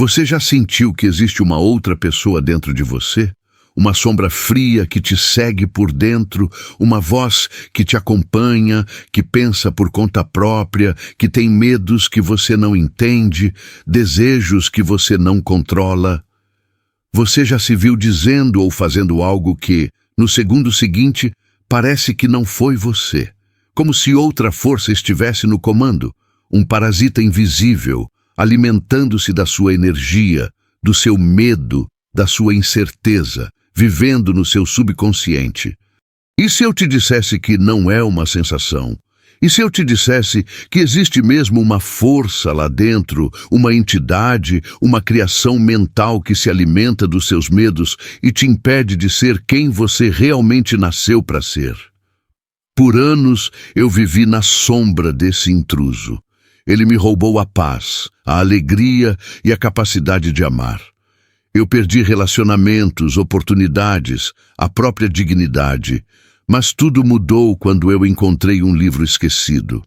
Você já sentiu que existe uma outra pessoa dentro de você? Uma sombra fria que te segue por dentro, uma voz que te acompanha, que pensa por conta própria, que tem medos que você não entende, desejos que você não controla. Você já se viu dizendo ou fazendo algo que, no segundo seguinte, parece que não foi você, como se outra força estivesse no comando, um parasita invisível, alimentando-se da sua energia, do seu medo, da sua incerteza, vivendo no seu subconsciente. E se eu te dissesse que não é uma sensação? E se eu te dissesse que existe mesmo uma força lá dentro, uma entidade, uma criação mental que se alimenta dos seus medos e te impede de ser quem você realmente nasceu para ser? Por anos eu vivi na sombra desse intruso. Ele me roubou a paz, a alegria e a capacidade de amar. Eu perdi relacionamentos, oportunidades, a própria dignidade. Mas tudo mudou quando eu encontrei um livro esquecido.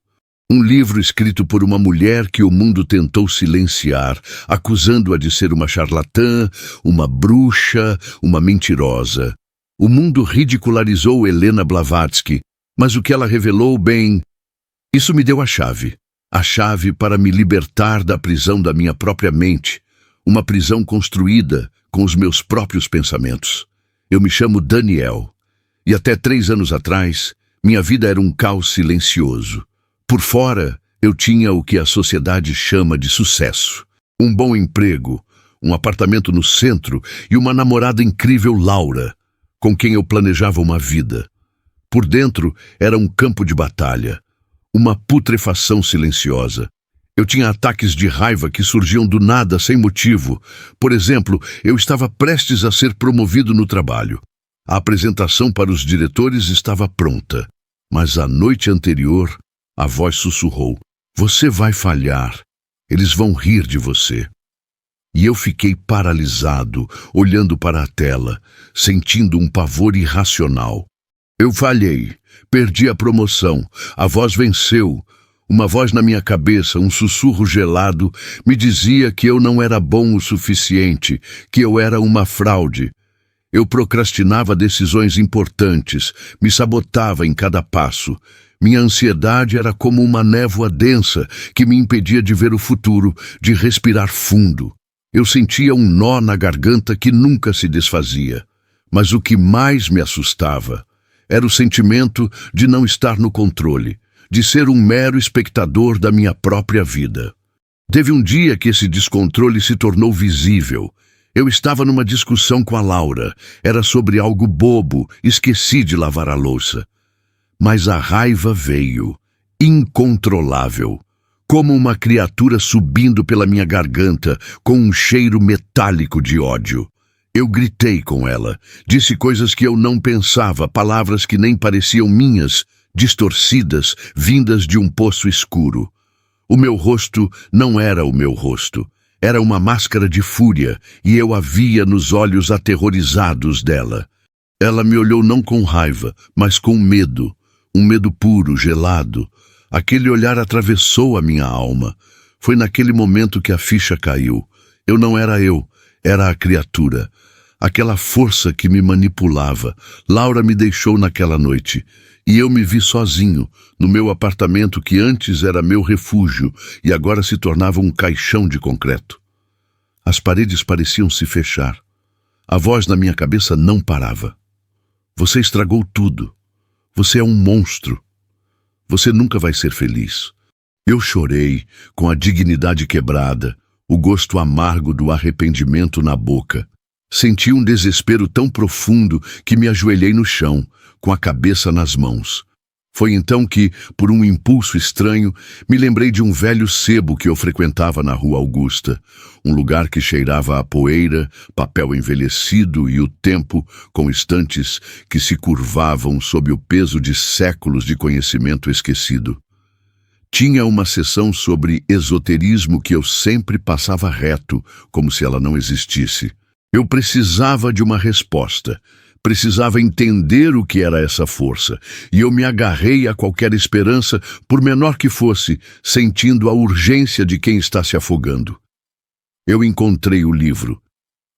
Um livro escrito por uma mulher que o mundo tentou silenciar, acusando-a de ser uma charlatã, uma bruxa, uma mentirosa. O mundo ridicularizou Helena Blavatsky, mas o que ela revelou, bem, isso me deu a chave para me libertar da prisão da minha própria mente, uma prisão construída com os meus próprios pensamentos. Eu me chamo Daniel. E até 3 anos atrás, minha vida era um caos silencioso. Por fora, eu tinha o que a sociedade chama de sucesso. Um bom emprego, um apartamento no centro e uma namorada incrível, Laura, com quem eu planejava uma vida. Por dentro, era um campo de batalha, uma putrefação silenciosa. Eu tinha ataques de raiva que surgiam do nada, sem motivo. Por exemplo, eu estava prestes a ser promovido no trabalho. A apresentação para os diretores estava pronta, mas a noite anterior, a voz sussurrou: "Você vai falhar. Eles vão rir de você." E eu fiquei paralisado, olhando para a tela, sentindo um pavor irracional. Eu falhei, perdi a promoção, a voz venceu. Uma voz na minha cabeça, um sussurro gelado, me dizia que eu não era bom o suficiente, que eu era uma fraude. Eu procrastinava decisões importantes, me sabotava em cada passo. Minha ansiedade era como uma névoa densa que me impedia de ver o futuro, de respirar fundo. Eu sentia um nó na garganta que nunca se desfazia. Mas o que mais me assustava era o sentimento de não estar no controle, de ser um mero espectador da minha própria vida. Teve um dia que esse descontrole se tornou visível. Eu estava numa discussão com a Laura. Era sobre algo bobo, esqueci de lavar a louça. Mas a raiva veio, incontrolável, como uma criatura subindo pela minha garganta, com um cheiro metálico de ódio. Eu gritei com ela, disse coisas que eu não pensava, palavras que nem pareciam minhas, distorcidas, vindas de um poço escuro. O meu rosto não era o meu rosto. Era uma máscara de fúria, e eu a via nos olhos aterrorizados dela. Ela me olhou não com raiva, mas com medo. Um medo puro, gelado. Aquele olhar atravessou a minha alma. Foi naquele momento que a ficha caiu. Eu não era eu, era a criatura. Aquela força que me manipulava. Laura me deixou naquela noite. E eu me vi sozinho, no meu apartamento que antes era meu refúgio e agora se tornava um caixão de concreto. As paredes pareciam se fechar. A voz na minha cabeça não parava. Você estragou tudo. Você é um monstro. Você nunca vai ser feliz. Eu chorei, com a dignidade quebrada, o gosto amargo do arrependimento na boca. Senti um desespero tão profundo que me ajoelhei no chão, com a cabeça nas mãos. Foi então que, por um impulso estranho, me lembrei de um velho sebo que eu frequentava na Rua Augusta, um lugar que cheirava a poeira, papel envelhecido e o tempo, com estantes que se curvavam sob o peso de séculos de conhecimento esquecido. Tinha uma seção sobre esoterismo que eu sempre passava reto, como se ela não existisse. Eu precisava de uma resposta. Precisava entender o que era essa força, e eu me agarrei a qualquer esperança, por menor que fosse, sentindo a urgência de quem está se afogando. Eu encontrei o livro.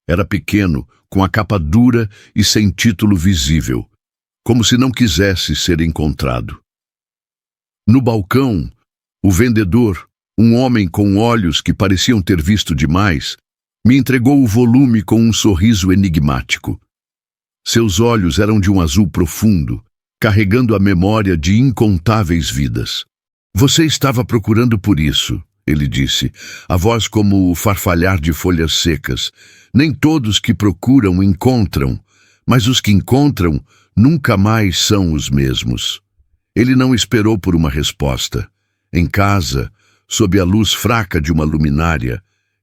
Era pequeno, com a capa dura e sem título visível, como se não quisesse ser encontrado. No balcão, o vendedor, um homem com olhos que pareciam ter visto demais, me entregou o volume com um sorriso enigmático. Seus olhos eram de um azul profundo, carregando a memória de incontáveis vidas. Você estava procurando por isso, ele disse, a voz como o farfalhar de folhas secas. Nem todos que procuram encontram, mas os que encontram nunca mais são os mesmos. Ele não esperou por uma resposta. Em casa, sob a luz fraca de uma luminária,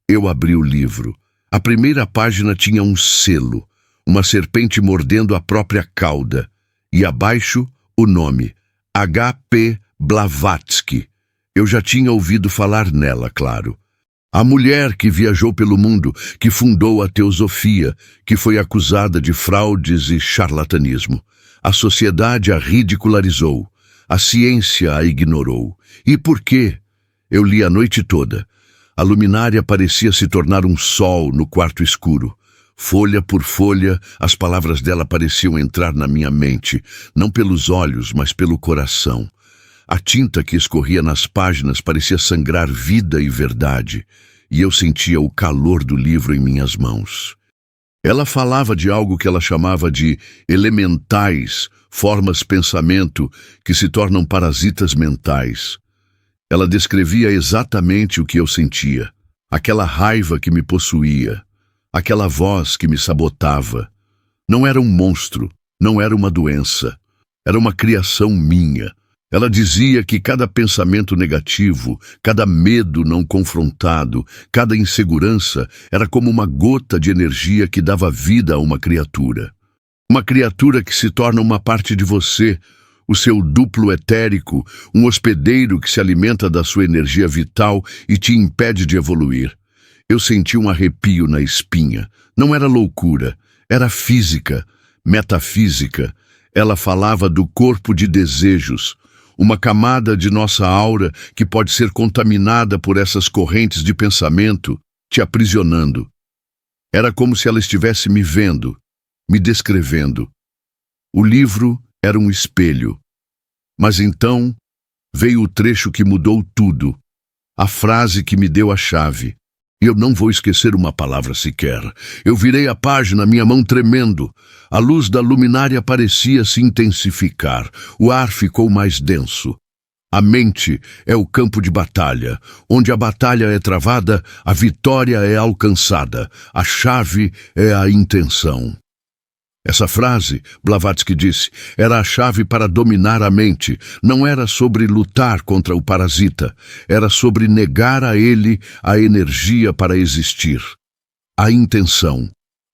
eu abri o livro. A primeira página tinha um selo, uma serpente mordendo a própria cauda, e abaixo o nome, H.P. Blavatsky. Eu já tinha ouvido falar nela, claro. A mulher que viajou pelo mundo, que fundou a teosofia, que foi acusada de fraudes e charlatanismo. A sociedade a ridicularizou, a ciência a ignorou. E por quê? Eu li a noite toda. A luminária parecia se tornar um sol no quarto escuro. Folha por folha, as palavras dela pareciam entrar na minha mente, não pelos olhos, mas pelo coração. A tinta que escorria nas páginas parecia sangrar vida e verdade, e eu sentia o calor do livro em minhas mãos. Ela falava de algo que ela chamava de elementais, formas pensamento que se tornam parasitas mentais. Ela descrevia exatamente o que eu sentia, aquela raiva que me possuía, aquela voz que me sabotava. Não era um monstro, não era uma doença, era uma criação minha. Ela dizia que cada pensamento negativo, cada medo não confrontado, cada insegurança era como uma gota de energia que dava vida a uma criatura. Uma criatura que se torna uma parte de você, o seu duplo etérico, um hospedeiro que se alimenta da sua energia vital e te impede de evoluir. Eu senti um arrepio na espinha. Não era loucura, era física, metafísica. Ela falava do corpo de desejos, uma camada de nossa aura que pode ser contaminada por essas correntes de pensamento, te aprisionando. Era como se ela estivesse me vendo, me descrevendo. O livro era um espelho. Mas então veio o trecho que mudou tudo, a frase que me deu a chave. Eu não vou esquecer uma palavra sequer. Eu virei a página, minha mão tremendo. A luz da luminária parecia se intensificar. O ar ficou mais denso. A mente é o campo de batalha. Onde a batalha é travada, a vitória é alcançada. A chave é a intenção. Essa frase, Blavatsky disse, era a chave para dominar a mente. Não era sobre lutar contra o parasita, era sobre negar a ele a energia para existir. A intenção,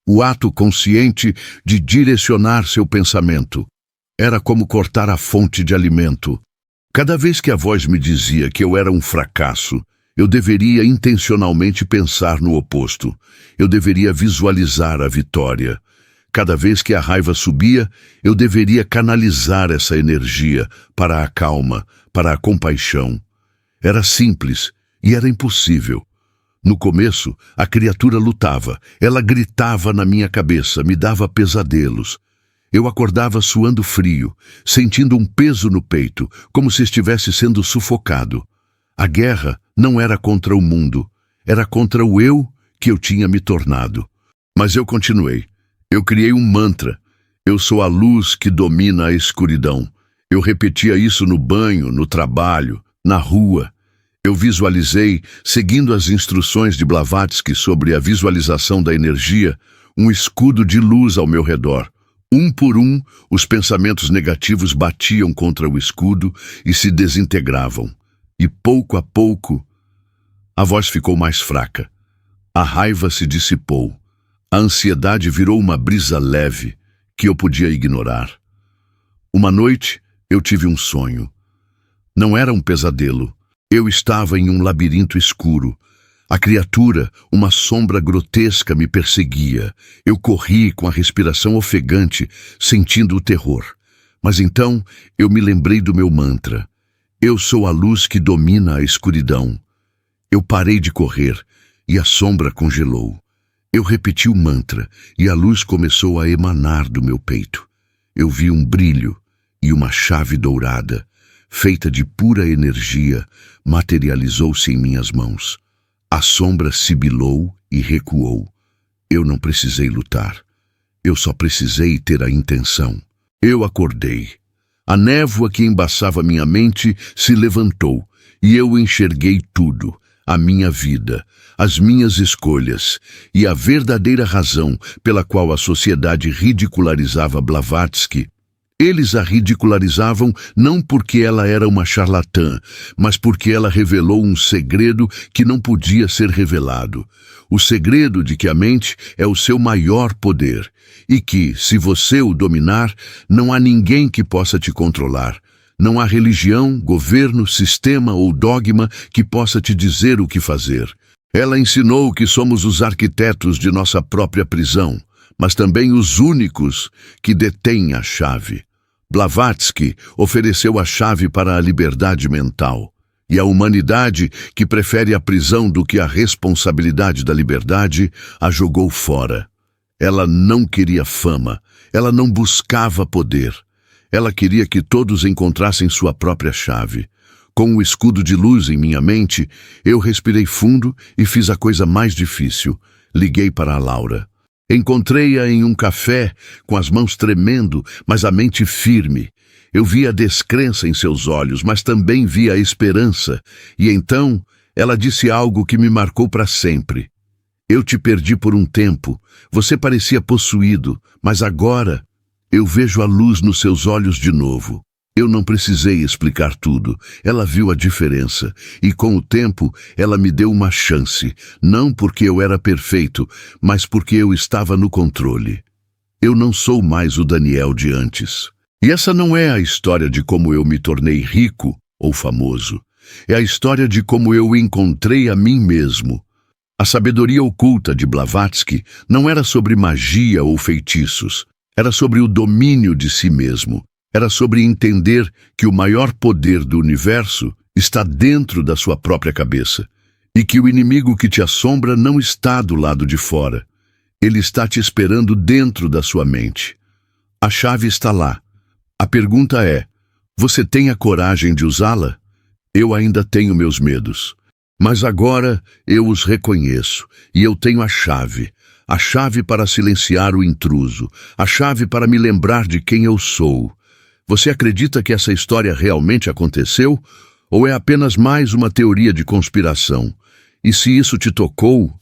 o ato consciente de direcionar seu pensamento. Era como cortar a fonte de alimento. Cada vez que a voz me dizia que eu era um fracasso, eu deveria intencionalmente pensar no oposto. Eu deveria visualizar a vitória. Cada vez que a raiva subia, eu deveria canalizar essa energia para a calma, para a compaixão. Era simples e era impossível. No começo, a criatura lutava. Ela gritava na minha cabeça, me dava pesadelos. Eu acordava suando frio, sentindo um peso no peito, como se estivesse sendo sufocado. A guerra não era contra o mundo, era contra o eu que eu tinha me tornado. Mas eu continuei. Eu criei um mantra. Eu sou a luz que domina a escuridão. Eu repetia isso no banho, no trabalho, na rua. Eu visualizei, seguindo as instruções de Blavatsky sobre a visualização da energia, um escudo de luz ao meu redor. Um por um, os pensamentos negativos batiam contra o escudo e se desintegravam. E pouco a pouco, a voz ficou mais fraca. A raiva se dissipou. A ansiedade virou uma brisa leve que eu podia ignorar. Uma noite, eu tive um sonho. Não era um pesadelo. Eu estava em um labirinto escuro. A criatura, uma sombra grotesca, me perseguia. Eu corri com a respiração ofegante, sentindo o terror. Mas então, eu me lembrei do meu mantra. Eu sou a luz que domina a escuridão. Eu parei de correr. e a sombra congelou. Eu repeti o mantra e a luz começou a emanar do meu peito. Eu vi um brilho e uma chave dourada, feita de pura energia, materializou-se em minhas mãos. A sombra sibilou e recuou. Eu não precisei lutar. Eu só precisei ter a intenção. Eu acordei. A névoa que embaçava minha mente se levantou e eu enxerguei tudo, a minha vida, as minhas escolhas e a verdadeira razão pela qual a sociedade ridicularizava Blavatsky. Eles a ridicularizavam não porque ela era uma charlatã, mas porque ela revelou um segredo que não podia ser revelado. O segredo de que a mente é o seu maior poder e que, se você o dominar, não há ninguém que possa te controlar. Não há religião, governo, sistema ou dogma que possa te dizer o que fazer. Ela ensinou que somos os arquitetos de nossa própria prisão, mas também os únicos que detêm a chave. Blavatsky ofereceu a chave para a liberdade mental. E a humanidade, que prefere a prisão do que a responsabilidade da liberdade, a jogou fora. Ela não queria fama, ela não buscava poder. Ela queria que todos encontrassem sua própria chave. Com o escudo de luz em minha mente, eu respirei fundo e fiz a coisa mais difícil. Liguei para a Laura. Encontrei-a em um café, com as mãos tremendo, mas a mente firme. Eu vi a descrença em seus olhos, mas também vi a esperança. E então, ela disse algo que me marcou para sempre. Eu te perdi por um tempo. Você parecia possuído, mas agora eu vejo a luz nos seus olhos de novo. Eu não precisei explicar tudo. Ela viu a diferença. E com o tempo, ela me deu uma chance. Não porque eu era perfeito, mas porque eu estava no controle. Eu não sou mais o Daniel de antes. E essa não é a história de como eu me tornei rico ou famoso. É a história de como eu encontrei a mim mesmo. A sabedoria oculta de Blavatsky não era sobre magia ou feitiços. Era sobre o domínio de si mesmo. Era sobre entender que o maior poder do universo está dentro da sua própria cabeça e que o inimigo que te assombra não está do lado de fora. Ele está te esperando dentro da sua mente. A chave está lá. A pergunta é: você tem a coragem de usá-la? Eu ainda tenho meus medos. Mas agora eu os reconheço e eu tenho a chave para silenciar o intruso, a chave para me lembrar de quem eu sou. Você acredita que essa história realmente aconteceu? Ou é apenas mais uma teoria de conspiração? E se isso te tocou,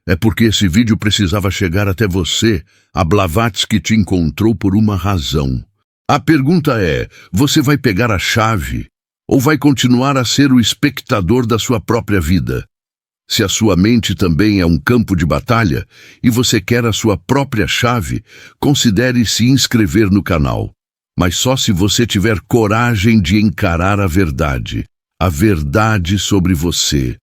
é porque esse vídeo precisava chegar até você. A Blavatsky te encontrou por uma razão. A pergunta é: você vai pegar a chave ou vai continuar a ser o espectador da sua própria vida? Se a sua mente também é um campo de batalha e você quer a sua própria chave, considere se inscrever no canal. Mas só se você tiver coragem de encarar a verdade sobre você.